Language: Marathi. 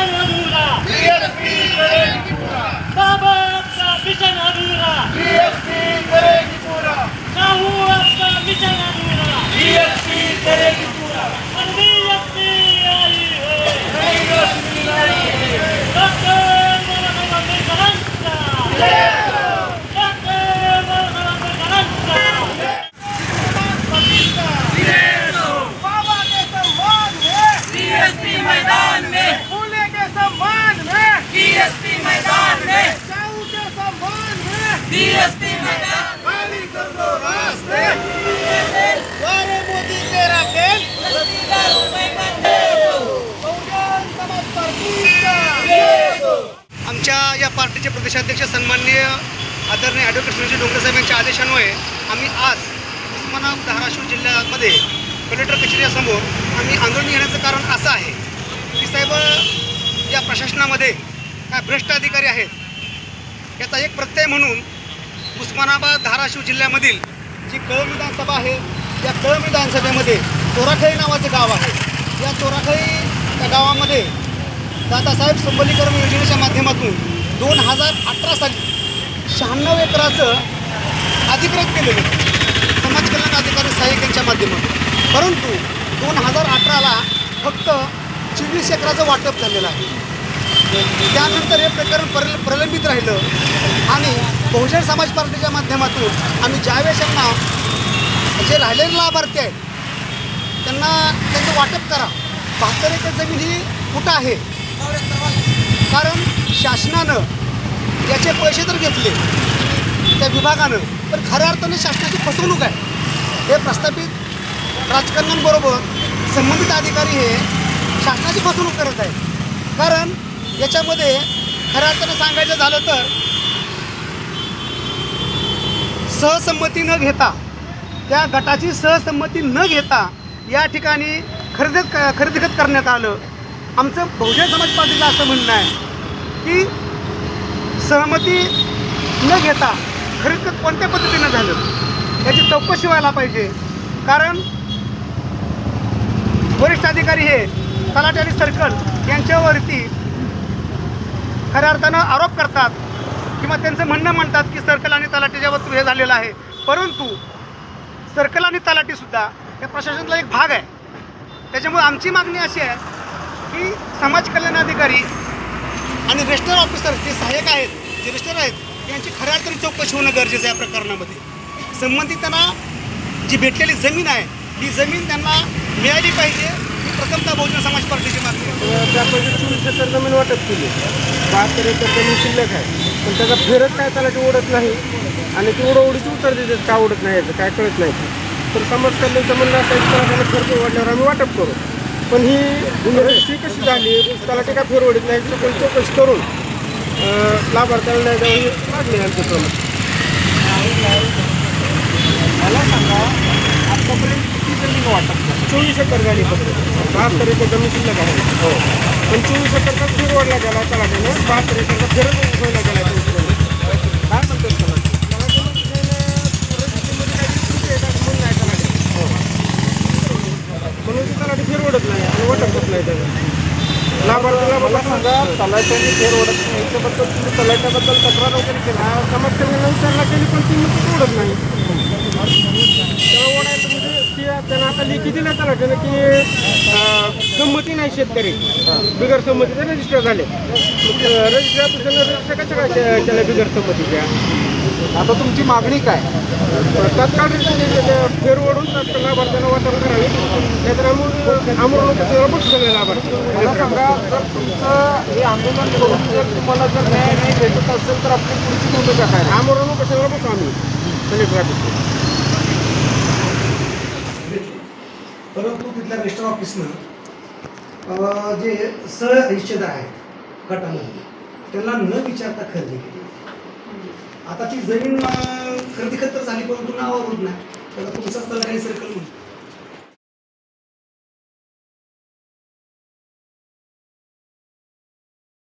मिशन अधूरा, बीएसपी करेगी पूरा, बाबा आपका मिशन अधूरा, बीएसपी करेगी पूरा, साहू आपका मिशन अधूरा, बीएसपी करेगी पूरा, और बीएसपी आई है, नई रोशनी आई है। डॉक्टर बाबासाहेब आंबेडकरांचा, डॉक्टर बाबासाहेब आंबेडकरांचा। बाबा के सम्मान में, बीएसपी मैदान में, फूले के सम्मान में, बीएसपी मैदान में, साहू के सम्मान में, बीएसपी मैदान खाली कर दो रास्ते, द्वारे मोदी तेरा खेल, बहुजन समाज पार्टीचा आमच्या या पार्टीचे प्रदेशाध्यक्ष सन्माननीय आदरणीय ॲडव्होकेट सुनील डोंगरे साहेब यांच्या आदेशान्वये आम्ही आज उस्मानाबाद धाराशिव जिल्ह्यामध्ये कलेक्टर कचेरीसमोर आम्ही आंदोलन घेण्याचं कारण असं आहे की साहेब या प्रशासनामध्ये काय भ्रष्ट अधिकारी आहेत याचा एक प्रत्यय म्हणून उस्मानाबाद धाराशिव जिल्ह्यामधील जी कळंब विधानसभा आहे या कळंब विधानसभेमध्ये चोराखळी नावाचं गाव आहे. या चोराखळी त्या गावामध्ये दादासाहेब सबलीकरण योजनेच्या माध्यमातून 2018 साली 96 एकराचं अधिकृत केलेलं होतं समाज कल्याण अधिकारी सहाय्यक यांच्या माध्यमातून. परंतु 2018ला फक्त 24 एकराचं वाटप झालेलं आहे. त्यानंतर हे प्रकरण प्रलंबित राहिलं आणि बहुजन समाज पार्टीच्या माध्यमातून आम्ही ज्यावेळेस यांना जे राहिलेले लाभार्थी आहेत त्यांना त्यांचं वाटप करा. 72 एकर जमीन ही कुठं आहे कारण शासनानं याचे पैसे तर घेतले त्या विभागानं पण खऱ्या अर्थाने शासनाची फसवणूक आहे. हे प्रस्थापित राजकारण्यांबरोबर संबंधित अधिकारी हे शासनाची फसवणूक करत आहेत. कारण याच्यामध्ये खऱ्या अर्थानं सांगायचं झालं तर सहसंमती न घेता त्या गटाची सहसंमती न घेता या ठिकाणी खरेदी करण्यात आलं. आमचं बहुजन समाज पार्टीचं असं म्हणणं आहे की सहमती न घेता खरेदी कोणत्या पद्धतीनं झालं याची चौकशी व्हायला पाहिजे. कारण वरिष्ठ अधिकारी हे तलाठी आणि सर्कल यांच्यावरती खऱ्या अर्थानं आरोप करतात किंवा त्यांचं म्हणणं म्हणतात की सर्कल आणि तलाठीच्यावर हे झालेलं आहे. परंतु सर्कल आणि तलाठीसुद्धा या प्रशासनातला एक भाग आहे. त्याच्यामुळे आमची मागणी अशी आहे की समाज कल्याण अधिकारी आणि रजिस्टर ऑफिसर जे सहाय्यक आहेत जे रजिस्टर आहेत यांची खऱ्या अर्थाने चौकशी होणं गरजेचं आहे. या प्रकरणामध्ये संबंधितांना जी भेटलेली जमीन आहे ही जमीन त्यांना मिळाली पाहिजे ही प्रथमतः बहुजन समाज पार्टीची मागणी आहे. त्यापैकी 24 एकर जमीन वाटप केली, 72 एकर जमीन शिल्लक आहे पण त्याचा फेरच काय त्याला ते ओढत नाही आणि ती उडवडीची उत्तर देतात का ओढत नाही याचं काय कळत नाही. तर समाज कल्याणचं म्हणणं असं आहे की त्याला खर्च वाढल्यावर आम्ही वाटप करू. पण ही रजिस्ट्री कशी झाली त्याला ते काय फेरवडीत नाही सगळं चौकशी करून लाभार्थ्याला नाही द्यावं ही मागणी आहे आमचं प्रमाण. मला सांगा आतापर्यंत किती जमीन वाटप 24 एकर झाली फक्त 72 एकर जमीन शिल्लक आहे. हो पण 24 एकरचा फेरवडला गेला तलाठीनं 72 एकरचा फेरच सोडला गेला. काय म्हणतात त्याला म्हणून तलाठी फेरवडत नाही आणि वाटप होत नाही त्याला लाभार्थ्याला. मला सांगा तलाट्याने फेर ओढत नाही याच्याबद्दल तुम्ही तलाट्याबद्दल तक्रार वगैरे केली समाज कल्याण विचारला केली पण ती मग ओढत नाही त्याला ओढायचं म्हणजे ती त्यांना आता लेखी दिल्या तलाठ्यानं की संमती नाही शेतकरी बिगर संमतीचे रजिस्टर झाले. रजिस्टर ऑफिसरनं रजिस्टर कशा काय केल्या बिगर संमतीच्या. आता तुमची मागणी काय तात्काळ फेर ओढून लाभार्थ्यांना वाटप करावे नाहीतर आमोर बघ सगळे लाभार्थी. मला सांगा जर तुमचं हे आंदोलन करून जर तुम्हाला जर न्याय नाही भेटत असेल तर आपली पुढची भूमिका काय आमोर कशाला बघतो आम्ही कलेक्टर ऑफिस. परंतु तिथल्या रजिस्टर ऑफिसनं जे सहहिस्सेदार आहेत गटामध्ये त्यांना न विचारता खरेदी केली. आता ती जमीन खरेदी खतर झाली परंतु नावावर होत नाही. त्याला तुमचाच तलाठी सर्कल म्हणून